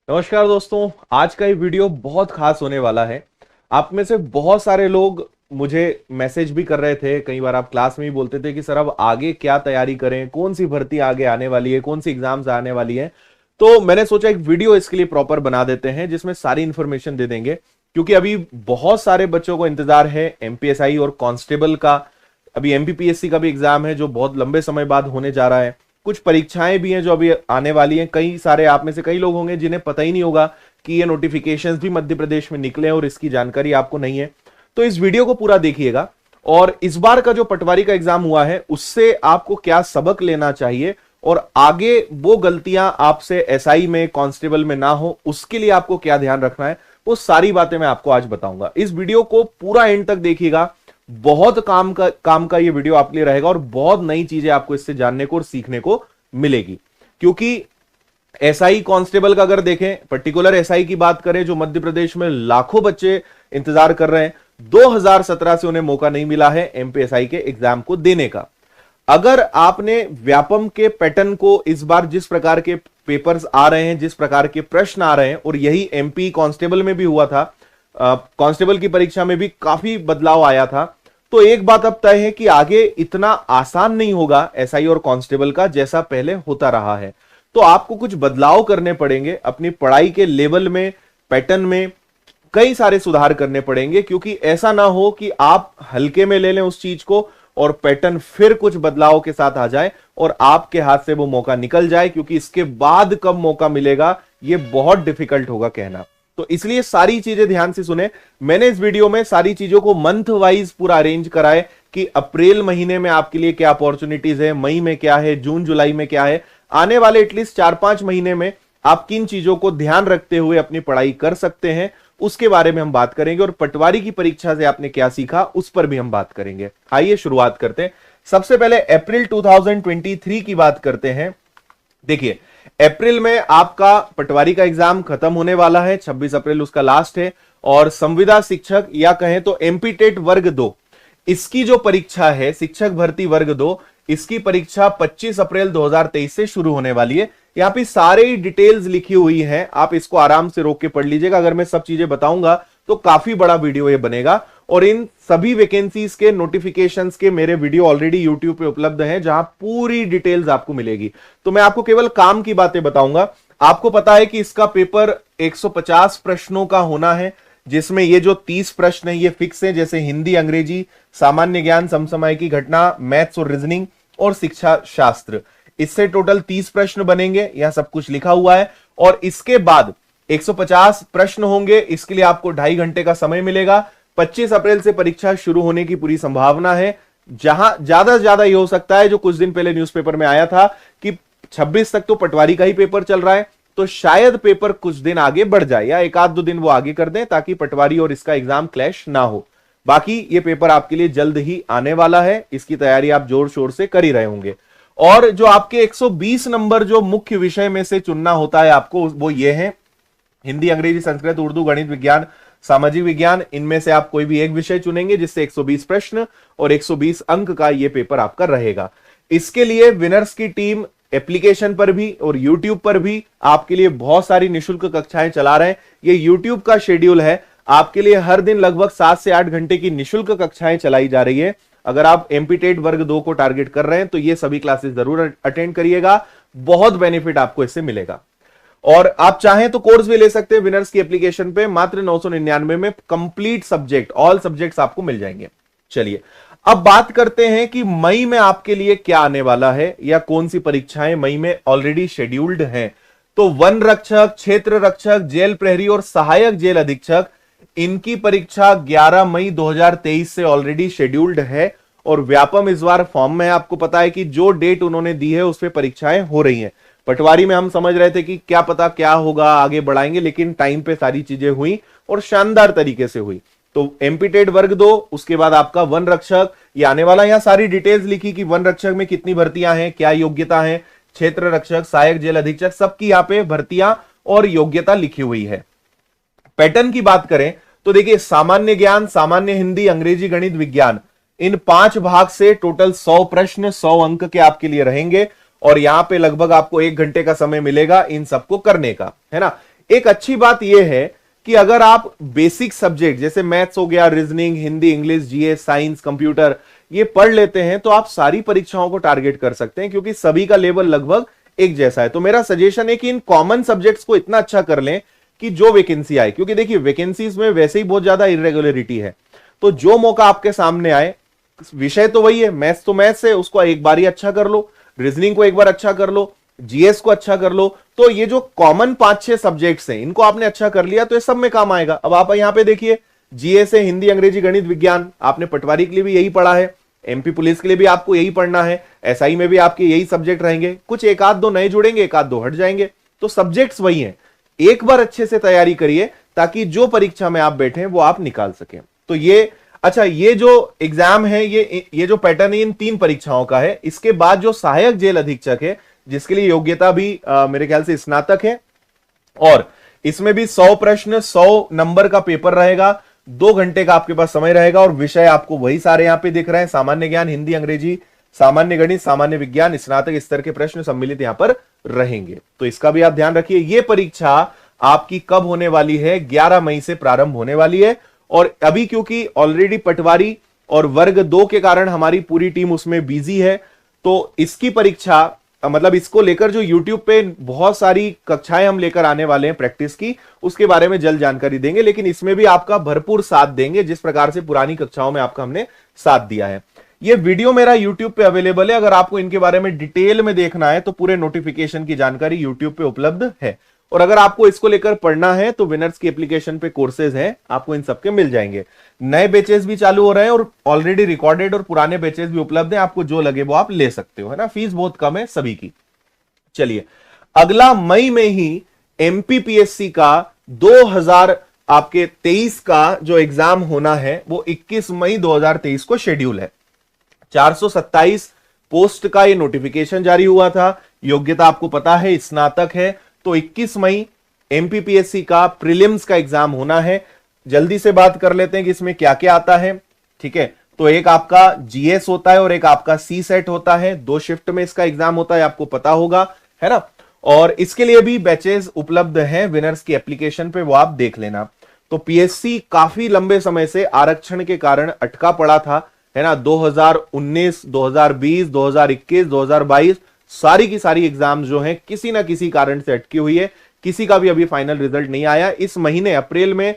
नमस्कार दोस्तों। आज का ये वीडियो बहुत खास होने वाला है। आप में से बहुत सारे लोग मुझे मैसेज भी कर रहे थे, कई बार आप क्लास में भी बोलते थे कि सर अब आगे क्या तैयारी करें, कौन सी भर्ती आगे आने वाली है, कौन सी एग्जाम्स आने वाली है। तो मैंने सोचा एक वीडियो इसके लिए प्रॉपर बना देते हैं जिसमें सारी इंफॉर्मेशन दे देंगे, क्योंकि अभी बहुत सारे बच्चों को इंतजार है एमपीएसआई और कांस्टेबल का। अभी एमपीपीएससी का भी एग्जाम है जो बहुत लंबे समय बाद होने जा रहा है। कुछ परीक्षाएं भी हैं जो अभी आने वाली हैं। कई सारे आप में से कई लोग होंगे जिन्हें पता ही नहीं होगा कि ये नोटिफिकेशंस भी मध्य प्रदेश में निकले हैं और इसकी जानकारी आपको नहीं है। तो इस वीडियो को पूरा देखिएगा और इस बार का जो पटवारी का एग्जाम हुआ है उससे आपको क्या सबक लेना चाहिए और आगे वो गलतियां आपसे एसआई में कांस्टेबल में ना हो उसके लिए आपको क्या ध्यान रखना है, वो सारी बातें मैं आपको आज बताऊंगा। इस वीडियो को पूरा एंड तक देखिएगा। बहुत काम का ये वीडियो आपके लिए रहेगा और बहुत नई चीजें आपको इससे जानने को और सीखने को मिलेगी। क्योंकि एसआई कांस्टेबल का अगर देखें, पर्टिकुलर एसआई की बात करें जो मध्य प्रदेश में लाखों बच्चे इंतजार कर रहे हैं, 2017 से उन्हें मौका नहीं मिला है एमपीएसआई के एग्जाम को देने का। अगर आपने व्यापम के पैटर्न को, इस बार जिस प्रकार के पेपर्स आ रहे हैं, जिस प्रकार के प्रश्न आ रहे हैं, और यही एमपी कांस्टेबल में भी हुआ था, कांस्टेबल की परीक्षा में भी काफी बदलाव आया था, तो एक बात अब तय है कि आगे इतना आसान नहीं होगा एसआई और कांस्टेबल का जैसा पहले होता रहा है। तो आपको कुछ बदलाव करने पड़ेंगे अपनी पढ़ाई के लेवल में, पैटर्न में कई सारे सुधार करने पड़ेंगे, क्योंकि ऐसा ना हो कि आप हल्के में ले लें उस चीज को और पैटर्न फिर कुछ बदलाव के साथ आ जाए और आपके हाथ से वो मौका निकल जाए, क्योंकि इसके बाद कब मौका मिलेगा ये बहुत डिफिकल्ट होगा कहना। तो इसलिए सारी चीजें ध्यान से सुने। मैंने इस वीडियो में सारी चीजों को मंथ वाइज पूरा अरेंज करा है कि अप्रैल महीने में आपके लिए क्या अपॉर्चुनिटीज है, मई में क्या है, जून जुलाई में क्या है, आने वाले एटलीस्ट 4-5 महीने में आप किन चीजों को ध्यान रखते हुए अपनी पढ़ाई कर सकते हैं, उसके बारे में हम बात करेंगे। और पटवारी की परीक्षा से आपने क्या सीखा उस पर भी हम बात करेंगे। आइए शुरुआत करते हैं। सबसे पहले अप्रैल 2023 की बात करते हैं। देखिए, अप्रैल में आपका पटवारी का एग्जाम खत्म होने वाला है, 26 अप्रैल उसका लास्ट है। और संविदा शिक्षक या कहें तो एमपी टेट वर्ग 2, इसकी जो परीक्षा है शिक्षक भर्ती वर्ग 2, इसकी परीक्षा 25 अप्रैल 2023 से शुरू होने वाली है। यहां पे सारे डिटेल्स लिखी हुई हैं, आप इसको आराम से रोक के पढ़ लीजिएगा। अगर मैं सब चीजें बताऊंगा तो काफी बड़ा वीडियो ये बनेगा। और इन सभी वैकेंसीज के नोटिफिकेशंस के मेरे वीडियो ऑलरेडी यूट्यूब पे उपलब्ध हैं जहां पूरी डिटेल्स आपको मिलेगी। तो मैं आपको केवल काम की बातें बताऊंगा। आपको पता है कि इसका पेपर 150 प्रश्नों का होना है, जिसमें ये जो 30 प्रश्न है ये फिक्स है, जैसे हिंदी, अंग्रेजी, सामान्य ज्ञान, समसामयिकी घटना, मैथ्स और रीजनिंग और शिक्षा शास्त्र। इससे टोटल 30 प्रश्न बनेंगे, यहां सब कुछ लिखा हुआ है। और इसके बाद 150 प्रश्न होंगे, इसके लिए आपको 2.5 घंटे का समय मिलेगा। 25 अप्रैल से परीक्षा शुरू होने की पूरी संभावना है। जहां ज्यादा से ज्यादा यह हो सकता है, जो कुछ दिन पहले न्यूज़पेपर में आया था कि 26 तक तो पटवारी का ही पेपर चल रहा है, तो शायद पेपर कुछ दिन आगे बढ़ जाए या 1-2 दिन वो आगे कर दें, ताकि पटवारी और इसका एग्जाम क्लैश ना हो। बाकी ये पेपर आपके लिए जल्द ही आने वाला है, इसकी तैयारी आप जोर शोर से कर ही रहे होंगे। और जो आपके 120 नंबर जो मुख्य विषय में से चुनना होता है आपको, वो ये है हिंदी, अंग्रेजी, संस्कृत, उर्दू, गणित, विज्ञान, सामाजिक विज्ञान। इनमें से आप कोई भी एक विषय चुनेंगे, जिससे 120 प्रश्न और 120 अंक का यह पेपर आपका रहेगा। इसके लिए विनर्स की टीम एप्लीकेशन पर भी और यूट्यूब पर भी आपके लिए बहुत सारी निशुल्क कक्षाएं चला रहे हैं। ये यूट्यूब का शेड्यूल है, आपके लिए हर दिन लगभग 7 से 8 घंटे की निशुल्क कक्षाएं चलाई जा रही है। अगर आप एमपी टेट वर्ग 2 को टारगेट कर रहे हैं तो ये सभी क्लासेस जरूर अटेंड करिएगा, बहुत बेनिफिट आपको इससे मिलेगा। और आप चाहें तो कोर्स भी ले सकते हैं विनर्स की एप्लीकेशन पे, मात्र 999 में कंप्लीट सब्जेक्ट, ऑल सब्जेक्ट्स आपको मिल जाएंगे। चलिए अब बात करते हैं कि मई में आपके लिए क्या आने वाला है या कौन सी परीक्षाएं मई में ऑलरेडी शेड्यूल्ड हैं। तो वन रक्षक, क्षेत्र रक्षक, जेल प्रहरी और सहायक जेल अधीक्षक, इनकी परीक्षा 11 मई 2023 से ऑलरेडी शेड्यूल्ड है। और व्यापम इस बार फॉर्म में है, आपको पता है कि जो डेट उन्होंने दी है उस पर परीक्षाएं हो रही हैं। पटवारी में हम समझ रहे थे कि क्या पता क्या होगा, आगे बढ़ाएंगे, लेकिन टाइम पे सारी चीजें हुई और शानदार तरीके से हुई। तो एमपी टेट वर्ग 2, उसके बाद आपका वन रक्षक ये आने वाला। यहां सारी डिटेल्स लिखी कि वन रक्षक में कितनी भर्तियां हैं, क्या योग्यता है, क्षेत्र रक्षक, सहायक जेल अधीक्षक, सबकी यहां पे भर्तियां और योग्यता लिखी हुई है। पैटर्न की बात करें तो देखिए, सामान्य ज्ञान, सामान्य हिंदी, अंग्रेजी, गणित, विज्ञान, इन 5 भाग से टोटल 100 प्रश्न 100 अंक के आपके लिए रहेंगे। और यहां पे लगभग आपको 1 घंटे का समय मिलेगा इन सबको करने का, है ना। एक अच्छी बात यह है कि अगर आप बेसिक सब्जेक्ट जैसे मैथ्स हो गया, reasoning, Hindi, English, GS, science, computer, ये पढ़ लेते हैं तो आप सारी परीक्षाओं को टारगेट कर सकते हैं, क्योंकि सभी का लेवल लगभग एक जैसा है। तो मेरा सजेशन है कि इन कॉमन सब्जेक्ट्स को इतना अच्छा कर लें कि जो वैकेंसी आए, क्योंकि देखिए वैकेंसीज में वैसे ही बहुत ज्यादा इरेगुलरिटी है, तो जो मौका आपके सामने आए, विषय तो वही है, मैथ्स तो मैथ्स है, उसको एक बार ही अच्छा कर लो, रीजनिंग को एक बार अच्छा कर लो, जीएस को अच्छा कर लो, तो ये जो कॉमन 5-6 सब्जेक्ट्स हैं इनको आपने अच्छा कर लिया तो ये सब में काम आएगा। अब आप यहां पे देखिए, जीएस है हिंदी, अंग्रेजी, गणित, विज्ञान, आपने पटवारी के लिए भी यही पढ़ा है, एमपी पुलिस के लिए भी आपको यही पढ़ना है, एसआई में भी आपके यही सब्जेक्ट रहेंगे, कुछ एक आध दो नए जुड़ेंगे, एक आध दो हट जाएंगे, तो सब्जेक्ट्स वही हैं। एक बार अच्छे से तैयारी करिए ताकि जो परीक्षा में आप बैठे वो आप निकाल सकें। तो ये अच्छा, ये जो एग्जाम है, ये जो पैटर्न है इन 3 परीक्षाओं का है। इसके बाद जो सहायक जेल अधीक्षक है, जिसके लिए योग्यता भी मेरे ख्याल से स्नातक है, और इसमें भी 100 प्रश्न, 100 नंबर का पेपर रहेगा, 2 घंटे का आपके पास समय रहेगा, और विषय आपको वही सारे यहां पे दिख रहे हैं, सामान्य ज्ञान, हिंदी, अंग्रेजी, सामान्य गणित, सामान्य विज्ञान, स्नातक स्तर के प्रश्न सम्मिलित यहां पर रहेंगे। तो इसका भी आप ध्यान रखिए। यह परीक्षा आपकी कब होने वाली है? 11 मई से प्रारंभ होने वाली है। और अभी क्योंकि ऑलरेडी पटवारी और वर्ग 2 के कारण हमारी पूरी टीम उसमें बिजी है, तो इसकी परीक्षा मतलब इसको लेकर जो YouTube पे बहुत सारी कक्षाएं हम लेकर आने वाले हैं प्रैक्टिस की, उसके बारे में जल्द जानकारी देंगे, लेकिन इसमें भी आपका भरपूर साथ देंगे जिस प्रकार से पुरानी कक्षाओं में आपका हमने साथ दिया है। ये वीडियो मेरा YouTube पे अवेलेबल है, अगर आपको इनके बारे में डिटेल में देखना है तो पूरे नोटिफिकेशन की जानकारी YouTube पे उपलब्ध है। और अगर आपको इसको लेकर पढ़ना है तो विनर्स की एप्लीकेशन पे कोर्सेज हैं, आपको इन सबके मिल जाएंगे। नए बैचेस भी चालू हो रहे हैं और ऑलरेडी रिकॉर्डेड और पुराने बैचेस भी उपलब्ध हैं, आपको जो लगे वो आप ले सकते हो, है ना। फीस बहुत कम है सभी की। चलिए, अगला मई में ही एमपीपीएससी का 2023 का जो एग्जाम होना है वो 21 मई 2023 को शेड्यूल है। 427 पोस्ट का ये नोटिफिकेशन जारी हुआ था। योग्यता आपको पता है, स्नातक है। तो 21 मई एमपीपीएससी का प्रीलिम्स का एग्जाम होना है। जल्दी से बात कर लेते हैं कि इसमें क्या क्या आता है। ठीक है, तो एक आपका जीएस होता है और एक आपका सी सेट होता है। 2 शिफ्ट में इसका एग्जाम होता है, आपको पता होगा, है ना। और इसके लिए भी बैचेस उपलब्ध हैं विनर्स की एप्लीकेशन पे, वो आप देख लेना। तो पीएससी काफी लंबे समय से आरक्षण के कारण अटका पड़ा था, है ना। 2019, 2020, 2021, 2022 सारी की सारी एग्जाम जो हैं किसी ना किसी कारण से अटकी हुई है। किसी का भी अभी फाइनल रिजल्ट नहीं आया। इस महीने अप्रैल में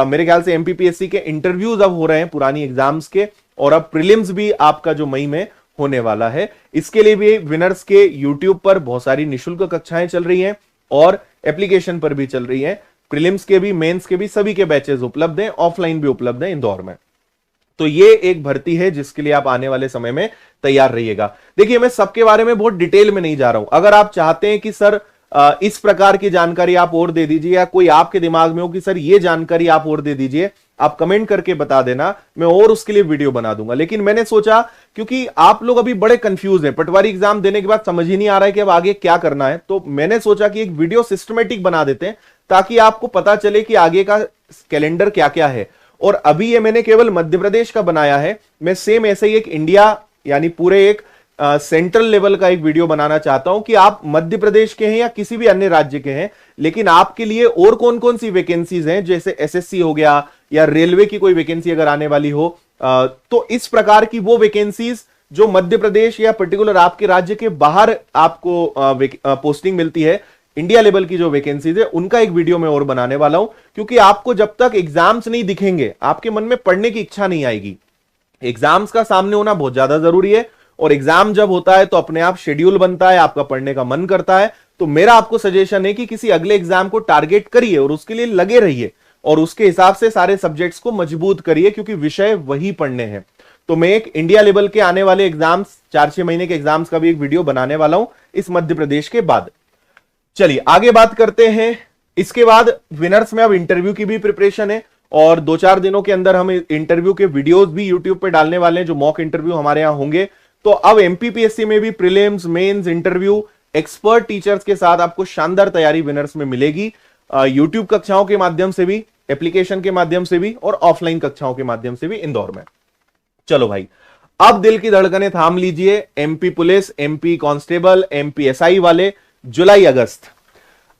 मेरे ख्याल से एमपीपीएससी के इंटरव्यूज अब हो रहे हैं पुरानी एग्जाम्स के, और अब प्रीलिम्स भी आपका जो मई में होने वाला है। इसके लिए भी विनर्स के यूट्यूब पर बहुत सारी निशुल्क कक्षाएं चल रही हैं और एप्लीकेशन पर भी चल रही हैं। प्रीलिम्स के भी, मेंस के भी, सभी के बैचेस उपलब्ध हैं, ऑफलाइन भी उपलब्ध हैं इंदौर में। तो ये एक भर्ती है जिसके लिए आप आने वाले समय में तैयार रहिएगा। देखिए, मैं सबके बारे में बहुत डिटेल में नहीं जा रहा हूं। अगर आप चाहते हैं कि सर इस प्रकार की जानकारी आप और दे दीजिए, या कोई आपके दिमाग में हो कि सर ये जानकारी आप और दे दीजिए, आप कमेंट करके बता देना, मैं और उसके लिए वीडियो बना दूंगा। लेकिन मैंने सोचा, क्योंकि आप लोग अभी बड़े कंफ्यूज हैं, पटवारी एग्जाम देने के बाद समझ ही नहीं आ रहा है कि अब आगे क्या करना है, तो मैंने सोचा कि एक वीडियो सिस्टमेटिक बना देते हैं ताकि आपको पता चले कि आगे का कैलेंडर क्या क्या है। और अभी ये मैंने केवल मध्य प्रदेश का बनाया है, मैं सेम ऐसे ही एक इंडिया यानी पूरे एक सेंट्रल लेवल का एक वीडियो बनाना चाहता हूं कि आप मध्य प्रदेश के हैं या किसी भी अन्य राज्य के हैं, लेकिन आपके लिए और कौन कौन सी वैकेंसीज हैं, जैसे एसएससी हो गया या रेलवे की कोई वैकेंसी अगर आने वाली हो, तो इस प्रकार की वो वैकेंसीज जो मध्य प्रदेश या पर्टिकुलर आपके राज्य के बाहर आपको पोस्टिंग मिलती है, इंडिया लेवल की जो वैकेंसीज है, उनका एक वीडियो मैं और बनाने वाला हूं। क्योंकि आपको जब तक एग्जाम्स नहीं दिखेंगे आपके मन में पढ़ने की इच्छा नहीं आएगी। एग्जाम्स का सामने होना बहुत ज्यादा जरूरी है, और एग्जाम जब होता है तो अपने आप शेड्यूल बनता है, आपका पढ़ने का मन करता है। तो मेरा आपको सजेशन है कि किसी अगले एग्जाम को टारगेट करिए और उसके लिए लगे रहिए, और उसके हिसाब से सारे सब्जेक्ट्स को मजबूत करिए, क्योंकि विषय वही पढ़ने हैं। तो मैं एक इंडिया लेवल के आने वाले एग्जाम्स, 4-6 महीने के एग्जाम्स का भी एक वीडियो बनाने वाला हूं इस मध्य प्रदेश के बाद। चलिए आगे बात करते हैं। इसके बाद विनर्स में अब इंटरव्यू की भी प्रिपरेशन है, और 2-4 दिनों के अंदर हम इंटरव्यू के वीडियोस भी यूट्यूब पे डालने वाले हैं, जो मॉक इंटरव्यू हमारे यहां होंगे। तो अब एमपीपीएससी में भी prelims, mains, interview, expert teachers के साथ आपको शानदार तैयारी विनर्स में मिलेगी, यूट्यूब कक्षाओं के माध्यम से भी, एप्लीकेशन के माध्यम से भी, और ऑफलाइन कक्षाओं के माध्यम से भी इंदौर में। चलो भाई, अब दिल की धड़कनें थाम लीजिए। MP police, MP constable, MP SI वाले, जुलाई अगस्त।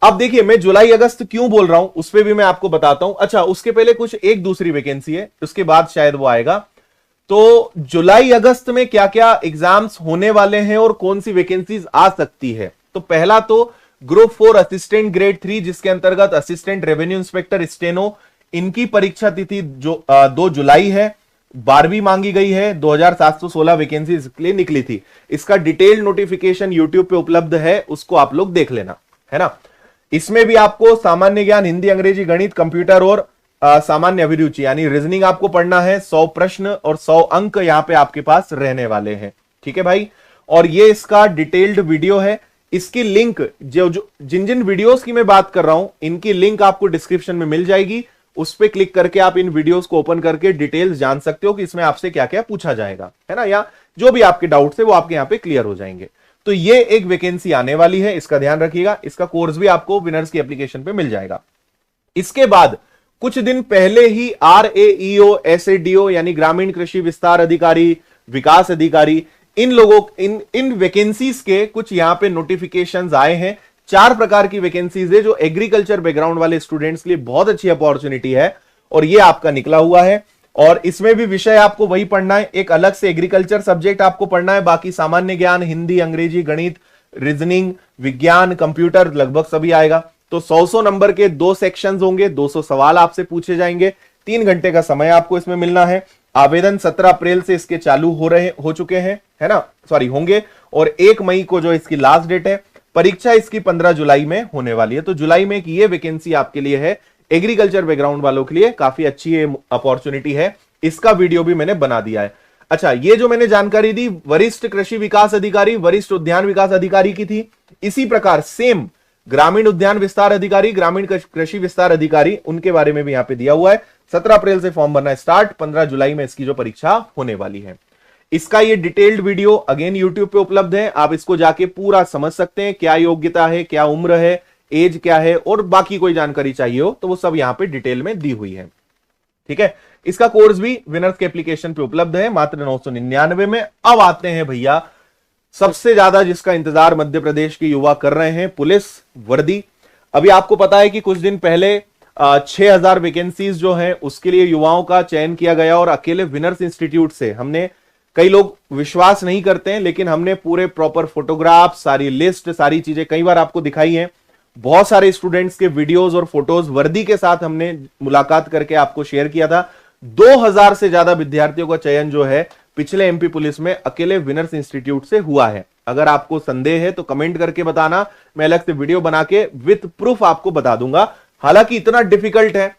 अब देखिए मैं जुलाई अगस्त क्यों बोल रहा हूं उस पर भी मैं आपको बताता हूं। अच्छा, उसके पहले कुछ एक दूसरी वैकेंसी है, उसके बाद शायद वो आएगा। तो जुलाई अगस्त में क्या क्या एग्जाम्स होने वाले हैं और कौन सी वैकेंसीज आ सकती है। तो पहला तो ग्रुप 4 असिस्टेंट ग्रेड 3, जिसके अंतर्गत असिस्टेंट रेवेन्यू इंस्पेक्टर स्टेनो, इनकी परीक्षा तिथि जो 2 जुलाई है। 12वीं मांगी गई है, 2716 वैकेंसी इसके लिए निकली थी। इसका डिटेल नोटिफिकेशन यूट्यूब पे उपलब्ध है, उसको आप लोग देख लेना, है ना। इसमें भी आपको सामान्य ज्ञान, हिंदी, अंग्रेजी, गणित, कंप्यूटर और सामान्य अभिरुचि यानी रीजनिंग आपको पढ़ना है। 100 प्रश्न और 100 अंक यहां पे आपके पास रहने वाले हैं, ठीक है भाई। और ये इसका डिटेल्ड वीडियो है। इसकी लिंक जो जिन जिन वीडियोस की मैं बात कर रहा हूं, इनकी लिंक आपको डिस्क्रिप्शन में मिल जाएगी। उस पर क्लिक करके आप इन वीडियोस को ओपन करके डिटेल्स जान सकते हो कि इसमें आपसे क्या क्या पूछा जाएगा, है ना, या जो भी आपके डाउट्स है वो आपके यहां पे क्लियर हो जाएंगे। तो ये एक वैकेंसी आने वाली है, इसका ध्यान रखिएगा। इसका कोर्स भी आपको विनर्स की एप्लीकेशन पे मिल जाएगा। इसके बाद कुछ दिन पहले ही RAEO, SADO यानी ग्रामीण कृषि विस्तार अधिकारी, विकास अधिकारी, इन लोगों इन वैकेंसीज के कुछ यहां पे नोटिफिकेशंस आए हैं। 4 प्रकार की वैकेंसीज है जो एग्रीकल्चर बैकग्राउंड वाले स्टूडेंट्स के लिए बहुत अच्छी अपॉर्चुनिटी है, और ये आपका निकला हुआ है। और इसमें भी विषय आपको वही पढ़ना है, एक अलग से एग्रीकल्चर सब्जेक्ट आपको पढ़ना है। बाकी सामान्य ज्ञान, हिंदी, अंग्रेजी, गणित, रीजनिंग, विज्ञान, कंप्यूटर लगभग सभी आएगा। तो 100 नंबर के 2 सेक्शंस होंगे, 200 सवाल आपसे पूछे जाएंगे। 3 घंटे का समय आपको इसमें मिलना है। आवेदन 17 अप्रैल से इसके चालू हो चुके हैं, है ना, सॉरी होंगे। और 1 मई को जो इसकी लास्ट डेट है। परीक्षा इसकी 15 जुलाई में होने वाली है। तो जुलाई में ये वैकेंसी आपके लिए है, एग्रीकल्चर बैकग्राउंड वालों के लिए काफी अच्छी अपॉर्चुनिटी है। इसका वीडियो भी मैंने बना दिया है। अच्छा, ये जो मैंने जानकारी दी वरिष्ठ कृषि विकास अधिकारी, वरिष्ठ उद्यान विकास अधिकारी की थी, इसी प्रकार सेम ग्रामीण उद्यान विस्तार अधिकारी, ग्रामीण कृषि विस्तार अधिकारी, उनके बारे में भी यहां पे दिया हुआ है। 17 अप्रैल से फॉर्म भरना स्टार्ट, 15 जुलाई में इसकी जो परीक्षा होने वाली है। इसका ये डिटेल्ड वीडियो अगेन यूट्यूब पे उपलब्ध है, आप इसको जाके पूरा समझ सकते हैं। क्या योग्यता है, क्या उम्र है, एज क्या है, और बाकी कोई जानकारी चाहिए हो तो वो सब यहां पे डिटेल में दी हुई है, ठीक है। इसका कोर्स भी विनर्स के एप्लीकेशन पे उपलब्ध है मात्र 999 में। अब आते हैं भैया सबसे ज्यादा जिसका इंतजार मध्य प्रदेश के युवा कर रहे हैं, पुलिस वर्दी। अभी आपको पता है कि कुछ दिन पहले 6000 वैकेंसीज जो है उसके लिए युवाओं का चयन किया गया, और अकेले विनर्स इंस्टीट्यूट से हमने, कई लोग विश्वास नहीं करते हैं लेकिन हमने पूरे प्रॉपर फोटोग्राफ, सारी लिस्ट, सारी चीजें कई बार आपको दिखाई हैं। बहुत सारे स्टूडेंट्स के वीडियोस और फोटोज वर्दी के साथ हमने मुलाकात करके आपको शेयर किया था। 2000 से ज्यादा विद्यार्थियों का चयन जो है पिछले MP पुलिस में अकेले विनर्स इंस्टीट्यूट से हुआ है। अगर आपको संदेह है तो कमेंट करके बताना, मैं अलग से वीडियो बना के विद प्रूफ आपको बता दूंगा। हालांकि इतना डिफिकल्ट है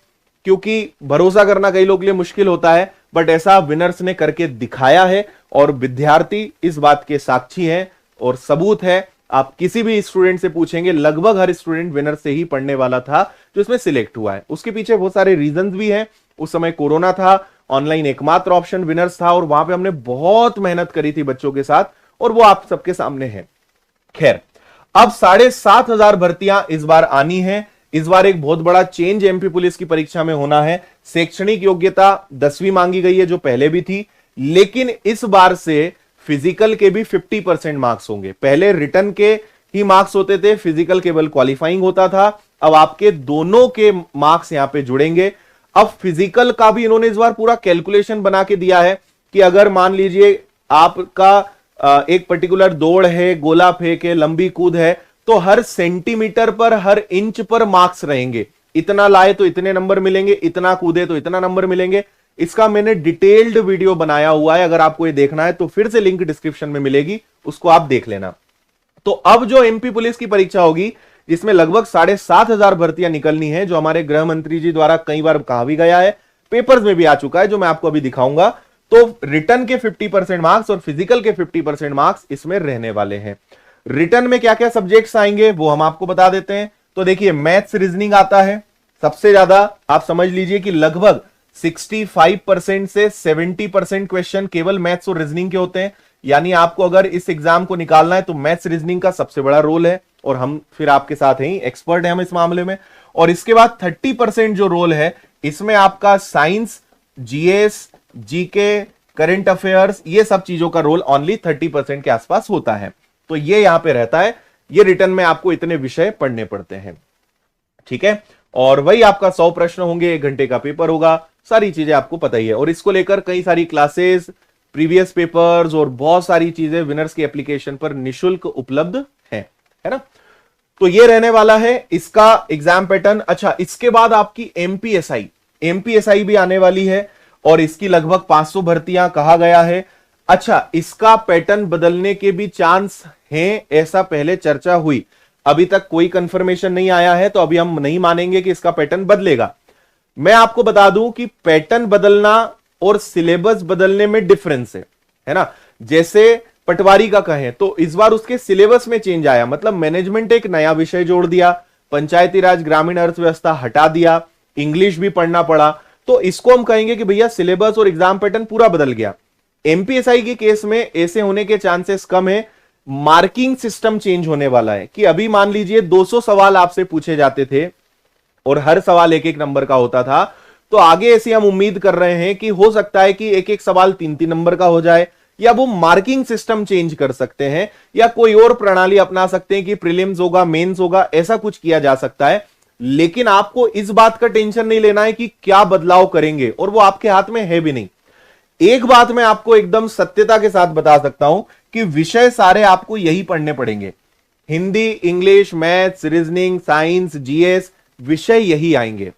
क्योंकि भरोसा करना कई लोगों के लिए मुश्किल होता है, बट ऐसा विनर्स ने करके दिखाया है और विद्यार्थी इस बात के साक्षी हैं और सबूत है। आप किसी भी स्टूडेंट से पूछेंगे, लगभग हर स्टूडेंट विनर से ही पढ़ने वाला था जो इसमें सिलेक्ट हुआ है। उसके पीछे बहुत सारे रीजंस भी हैं। उस समय कोरोना था, ऑनलाइन एकमात्र ऑप्शन विनर्स था, और वहां पे हमने बहुत मेहनत करी थी बच्चों के साथ, और वो आप सबके सामने है। खैर, अब 7500 भर्तियां इस बार आनी है। इस बार एक बहुत बड़ा चेंज MP पुलिस की परीक्षा में होना है। शैक्षणिक योग्यता 10वीं मांगी गई है जो पहले भी थी, लेकिन इस बार से फिजिकल के भी 50% मार्क्स होंगे। पहले रिटर्न के ही मार्क्स होते थे, फिजिकल केवल क्वालिफाइंग होता था। अब आपके दोनों के मार्क्स यहां पे जुड़ेंगे। अब फिजिकल का भी इन्होंने इस बार पूरा कैलकुलेशन बना के दिया है कि अगर मान लीजिए आपका एक पर्टिकुलर दौड़ है, गोला फेंक है, लंबी कूद है, तो हर सेंटीमीटर पर, हर इंच पर मार्क्स रहेंगे। इतना लाए तो इतने नंबर मिलेंगे, इतना कूदे तो इतना नंबर मिलेंगे। इसका मैंने डिटेल्ड वीडियो बनाया हुआ है, अगर आपको ये देखना है तो फिर से लिंक डिस्क्रिप्शन में मिलेगी, उसको आप देख लेना। तो अब जो MP पुलिस की परीक्षा होगी जिसमें लगभग 7500 भर्तियां निकलनी है, जो हमारे गृह मंत्री जी द्वारा कई बार कहा भी गया है, पेपर्स में भी आ चुका है, जो मैं आपको अभी दिखाऊंगा। तो रिटर्न के 50% मार्क्स और फिजिकल के 50% मार्क्स इसमें रहने वाले हैं। रिटर्न में क्या क्या सब्जेक्ट्स आएंगे वो हम आपको बता देते हैं। तो देखिए, मैथ्स, रीजनिंग आता है सबसे ज्यादा। आप समझ लीजिए कि लगभग 65% से 70% क्वेश्चन केवल मैथ्स और रीजनिंग के होते हैं। यानी आपको अगर इस एग्जाम को निकालना है तो मैथ्स रीजनिंग का सबसे बड़ा रोल है, और हम फिर आपके साथ हैं, एक्सपर्ट हैं हम इस मामले में। और इसके बाद 30% जो रोल है इसमें आपका science, GS, GK, current affairs, ये सब चीजों का रोल ओनली 30% के आसपास होता है। तो ये यहां पे रहता है। ये रिटर्न में आपको इतने विषय पढ़ने पड़ते हैं। ठीक है। और वही आपका 100 प्रश्न होंगे, 1 घंटे का पेपर होगा, सारी चीजें आपको पता ही है। और इसको लेकर कई सारी क्लासेस, प्रीवियस पेपर्स और बहुत सारी चीजें विनर्स की एप्लीकेशन पर निशुल्क उपलब्ध है ना। तो ये रहने वाला है इसका एग्जाम पैटर्न। अच्छा, इसके बाद आपकी एमपीएसआई भी आने वाली है और इसकी लगभग 500 भर्तियां कहा गया है। अच्छा, इसका पैटर्न बदलने के भी चांस हैं, ऐसा पहले चर्चा हुई, अभी तक कोई कंफर्मेशन नहीं आया है, तो अभी हम नहीं मानेंगे कि इसका पैटर्न बदलेगा। मैं आपको बता दूं कि पैटर्न बदलना और सिलेबस बदलने में डिफरेंस है ना। जैसे पटवारी का कहें तो इस बार उसके सिलेबस में चेंज आया, मतलब मैनेजमेंट एक नया विषय जोड़ दिया, पंचायती राज ग्रामीण अर्थव्यवस्था हटा दिया, इंग्लिश भी पढ़ना पड़ा, तो इसको हम कहेंगे कि भैया सिलेबस और एग्जाम पैटर्न पूरा बदल गया। एमपीएसआई के केस में ऐसे होने के चांसेस कम है। मार्किंग सिस्टम चेंज होने वाला है कि अभी मान लीजिए 200 सवाल आपसे पूछे जाते थे और हर सवाल 1-1 नंबर का होता था, तो आगे ऐसी हम उम्मीद कर रहे हैं कि हो सकता है कि 1-1 सवाल 3-3 नंबर का हो जाए, या वो मार्किंग सिस्टम चेंज कर सकते हैं, या कोई और प्रणाली अपना सकते हैं कि प्रीलिम्स होगा, मेंस होगा, ऐसा कुछ किया जा सकता है। लेकिन आपको इस बात का टेंशन नहीं लेना है कि क्या बदलाव करेंगे, और वो आपके हाथ में है भी नहीं। एक बात मैं आपको एकदम सत्यता के साथ बता सकता हूं कि विषय सारे आपको यही पढ़ने पड़ेंगे, Hindi, English, maths, reasoning, science, GS, विषय यही आएंगे।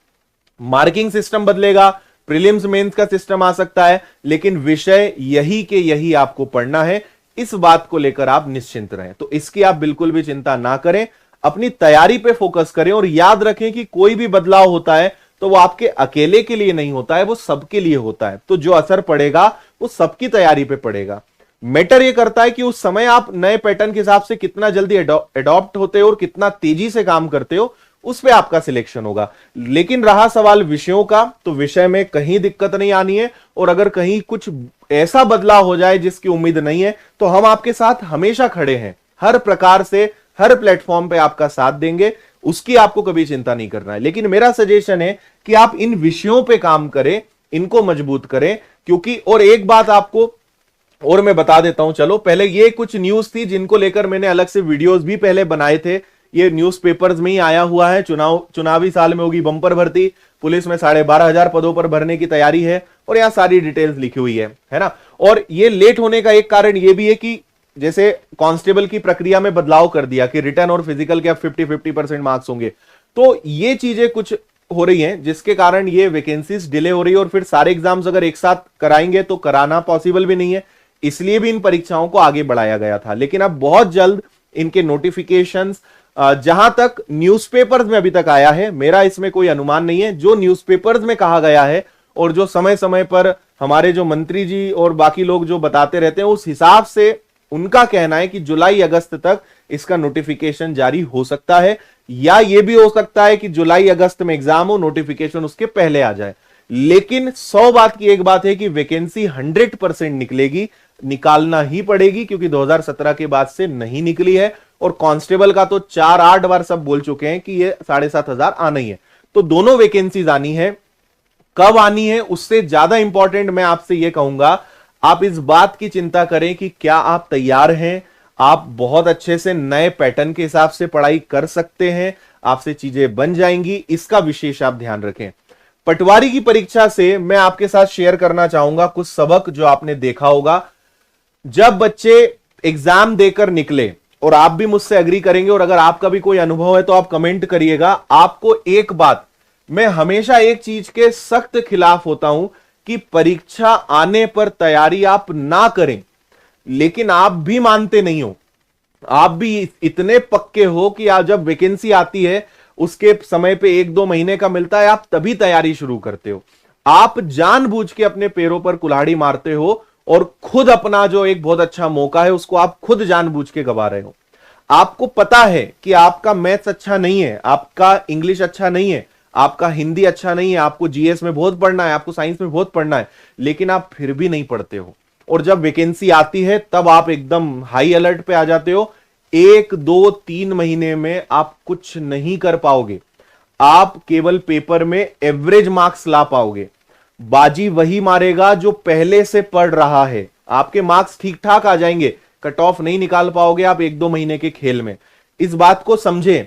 मार्किंग सिस्टम बदलेगा, प्रीलिम्स मेंस का सिस्टम आ सकता है, लेकिन विषय यही के यही आपको पढ़ना है। इस बात को लेकर आप निश्चिंत रहें, तो इसकी आप बिल्कुल भी चिंता ना करें, अपनी तैयारी पे फोकस करें। और याद रखें कि कोई भी बदलाव होता है तो वो आपके अकेले के लिए नहीं होता है, वो सबके लिए होता है। तो जो असर पड़ेगा वो सबकी तैयारी पे पड़ेगा। मैटर ये करता है कि उस समय आप नए पैटर्न के हिसाब से कितना जल्दी एडॉप्ट होते हो और कितना तेजी से काम करते हो, उस पे आपका सिलेक्शन होगा। लेकिन रहा सवाल विषयों का, तो विषय में कहीं दिक्कत नहीं आनी है, और अगर कहीं कुछ ऐसा बदलाव हो जाए जिसकी उम्मीद नहीं है, तो हम आपके साथ हमेशा खड़े हैं, हर प्रकार से हर प्लेटफॉर्म पे आपका साथ देंगे, उसकी आपको कभी चिंता नहीं करना है। लेकिन मेरा सजेशन है कि आप इन विषयों पे काम करें, इनको मजबूत करें, क्योंकि और एक बात आपको और मैं बता देता हूं। चलो, पहले ये कुछ न्यूज थी जिनको लेकर मैंने अलग से वीडियोस भी पहले बनाए थे, ये न्यूज़पेपर्स में ही आया हुआ है। चुनावी साल में होगी बंपर भर्ती, पुलिस में 12,500 पदों पर भरने की तैयारी है, और यहां सारी डिटेल्स लिखी हुई है ना। और ये लेट होने का एक कारण ये भी है कि जैसे कांस्टेबल की प्रक्रिया में बदलाव कर दिया कि रिटर्न और फिजिकल के अब 50-50% मार्क्स होंगे, तो ये चीजें कुछ हो रही हैं जिसके कारण ये वैकेंसीज डिले हो रही है। और फिर सारे एग्जाम्स अगर एक साथ कराएंगे तो कराना पॉसिबल भी नहीं है, इसलिए भी इन परीक्षाओं को आगे बढ़ाया गया था। लेकिन अब बहुत जल्द इनके नोटिफिकेशंस, जहां तक न्यूज़पेपर्स में अभी तक आया है, मेरा इसमें कोई अनुमान नहीं है, जो न्यूज़पेपर्स में कहा गया है और जो समय समय पर हमारे जो मंत्री जी और बाकी लोग जो बताते रहते हैं, उस हिसाब से उनका कहना है कि जुलाई अगस्त तक इसका नोटिफिकेशन जारी हो सकता है, या यह भी हो सकता है कि जुलाई अगस्त में एग्जाम हो, नोटिफिकेशन उसके पहले आ जाए। लेकिन 100 बात की एक बात है कि वैकेंसी 100% निकलेगी, निकालना ही पड़ेगी, क्योंकि 2017 के बाद से नहीं निकली है। और कांस्टेबल का तो 4-8 बार सब बोल चुके हैं कि ये 7,500 आना ही है। तो दोनों वैकेंसीज आनी है, कब आनी है उससे ज्यादा इंपॉर्टेंट मैं आपसे यह कहूंगा, आप इस बात की चिंता करें कि क्या आप तैयार हैं, आप बहुत अच्छे से नए पैटर्न के हिसाब से पढ़ाई कर सकते हैं, आपसे चीजें बन जाएंगी, इसका विशेष आप ध्यान रखें। पटवारी की परीक्षा से मैं आपके साथ शेयर करना चाहूंगा कुछ सबक जो आपने देखा होगा। जब बच्चे एग्जाम देकर निकले, और आप भी मुझसे एग्री करेंगे, और अगर आपका भी कोई अनुभव है तो आप कमेंट करिएगा, आपको एक बात, मैं हमेशा एक चीज के सख्त खिलाफ होता हूं कि परीक्षा आने पर तैयारी आप ना करें, लेकिन आप भी मानते नहीं हो, आप भी इतने पक्के हो कि आप जब वैकेंसी आती है उसके समय पे 1-2 महीने का मिलता है, आप तभी तैयारी शुरू करते हो। आप जानबूझ के अपने पैरों पर कुल्हाड़ी मारते हो और खुद अपना जो एक बहुत अच्छा मौका है उसको आप खुद जानबूझ के गवा रहे हो। आपको पता है कि आपका मैथ्स अच्छा नहीं है, आपका इंग्लिश अच्छा नहीं है, आपका हिंदी अच्छा नहीं है, आपको जीएस में बहुत पढ़ना है, आपको साइंस में बहुत पढ़ना है, लेकिन आप फिर भी नहीं पढ़ते हो। और जब वैकेंसी आती है तब आप एकदम हाई अलर्ट पे आ जाते हो। 1-2-3 महीने में आप कुछ नहीं कर पाओगे, आप केवल पेपर में एवरेज मार्क्स ला पाओगे। बाजी वही मारेगा जो पहले से पढ़ रहा है। आपके मार्क्स ठीक ठाक आ जाएंगे, कट ऑफ नहीं निकाल पाओगे आप 1-2 महीने के खेल में। इस बात को समझें।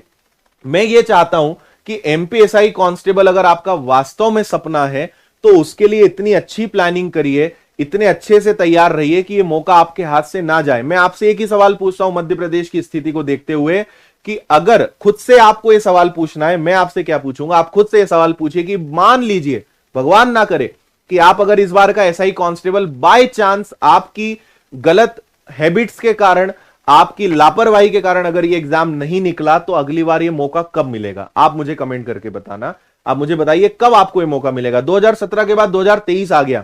मैं ये चाहता हूं कि एमपीएसआई कांस्टेबल अगर आपका वास्तव में सपना है तो उसके लिए इतनी अच्छी प्लानिंग करिए, इतने अच्छे से तैयार रहिए कि ये मौका आपके हाथ से ना जाए। मैं आपसे एक ही सवाल पूछता हूं मध्य प्रदेश की स्थिति को देखते हुए कि अगर खुद से आपको ये सवाल पूछना है, मैं आपसे क्या पूछूंगा, आप खुद से ये सवाल पूछिए कि मान लीजिए भगवान ना करे कि आप अगर इस बार का एसआई कांस्टेबल बाय चांस आपकी गलत हैबिट्स के कारण, आपकी लापरवाही के कारण अगर ये एग्जाम नहीं निकला, तो अगली बार ये मौका कब मिलेगा? आप मुझे कमेंट करके बताना। आप मुझे बताइए कब आपको ये मौका मिलेगा। 2017 के बाद 2023 आ गया,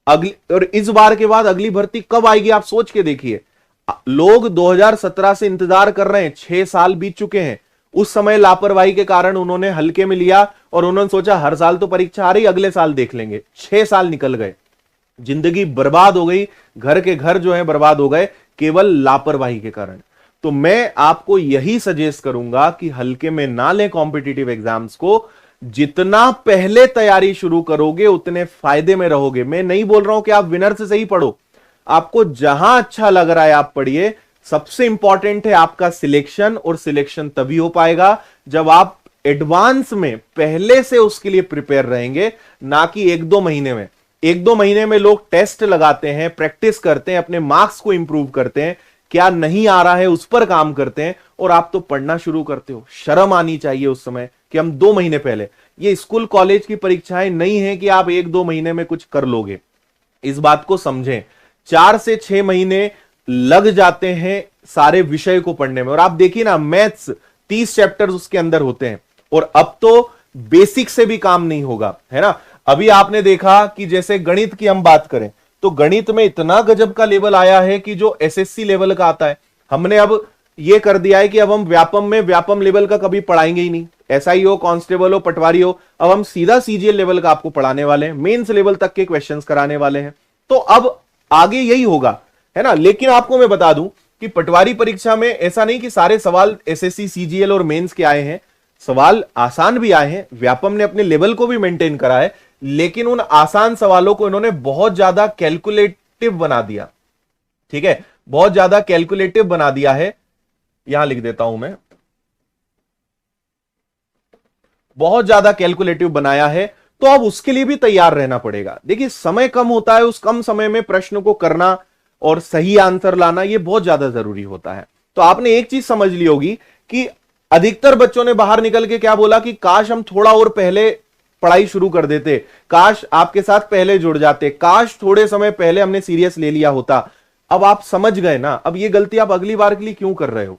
अगली और इस बार के बाद अगली भर्ती कब आएगी? आप सोच के देखिए। लोग 2017 से इंतजार कर रहे हैं, 6 साल बीत चुके हैं। उस समय लापरवाही के कारण उन्होंने हल्के में लिया और उन्होंने सोचा हर साल तो परीक्षा आ रही, अगले साल देख लेंगे। 6 साल निकल गए, जिंदगी बर्बाद हो गई, घर के घर जो है बर्बाद हो गए केवल लापरवाही के कारण। तो मैं आपको यही सजेस्ट करूंगा कि हल्के में ना लें कॉम्पिटिटिव एग्जाम्स को। जितना पहले तैयारी शुरू करोगे उतने फायदे में रहोगे। मैं नहीं बोल रहा हूं कि आप विनर से सही पढ़ो, आपको जहां अच्छा लग रहा है आप पढ़िए। सबसे इंपॉर्टेंट है आपका सिलेक्शन, और सिलेक्शन तभी हो पाएगा जब आप एडवांस में पहले से उसके लिए प्रिपेयर रहेंगे, ना कि 1-2 महीने में। 1-2 महीने में लोग टेस्ट लगाते हैं, प्रैक्टिस करते हैं, अपने मार्क्स को इंप्रूव करते हैं, क्या नहीं आ रहा है उस पर काम करते हैं, और आप तो पढ़ना शुरू करते हो। शर्म आनी चाहिए उस समय कि हम 2 महीने पहले, ये स्कूल कॉलेज की परीक्षाएं नहीं है कि आप 1-2 महीने में कुछ कर लोगे। इस बात को समझें, 4 से 6 महीने लग जाते हैं सारे विषय को पढ़ने में। और आप देखिए ना, मैथ्स 30 चैप्टर्स उसके अंदर होते हैं, और अब तो बेसिक से भी काम नहीं होगा, है ना। अभी आपने देखा कि जैसे गणित की हम बात करें तो गणित में इतना गजब का लेवल आया है कि जो एसएससी लेवल का आता है, हमने अब ये कर दिया है कि अब हम व्यापम लेवल का कभी पढ़ाएंगे ही नहीं। एसआई हो, कांस्टेबल हो, पटवारी हो, अब हम सीधा सीजीएल लेवल का आपको पढ़ाने वाले हैं, मेंस लेवल तक के क्वेश्चंस कराने वाले हैं। तो अब आगे यही होगा, है ना। लेकिन आपको मैं बता दूं कि पटवारी परीक्षा में ऐसा नहीं कि सारे सवाल एसएससी, सीजीएल और मेंस के आए हैं। सवाल आसान भी आए हैं, व्यापम ने अपने लेवल को भी मेंटेन करा है, लेकिन उन आसान सवालों को इन्होंने बहुत ज्यादा कैलकुलेटिव बना दिया। ठीक है, बहुत ज्यादा कैलकुलेटिव बना दिया है। यहां लिख देता हूं मैं, बहुत ज्यादा कैलकुलेटिव बनाया है, तो अब उसके लिए भी तैयार रहना पड़ेगा। देखिए, समय कम होता है, उस कम समय में प्रश्न को करना और सही आंसर लाना ये बहुत ज्यादा जरूरी होता है। तो आपने एक चीज समझ ली होगी कि अधिकतर बच्चों ने बाहर निकल के क्या बोला कि काश हम थोड़ा और पहले पढ़ाई शुरू कर देते, काश आपके साथ पहले जुड़ जाते, काश थोड़े समय पहले हमने सीरियस ले लिया होता। अब आप समझ गए ना, अब ये गलती आप अगली बार के लिए क्यों कर रहे हो।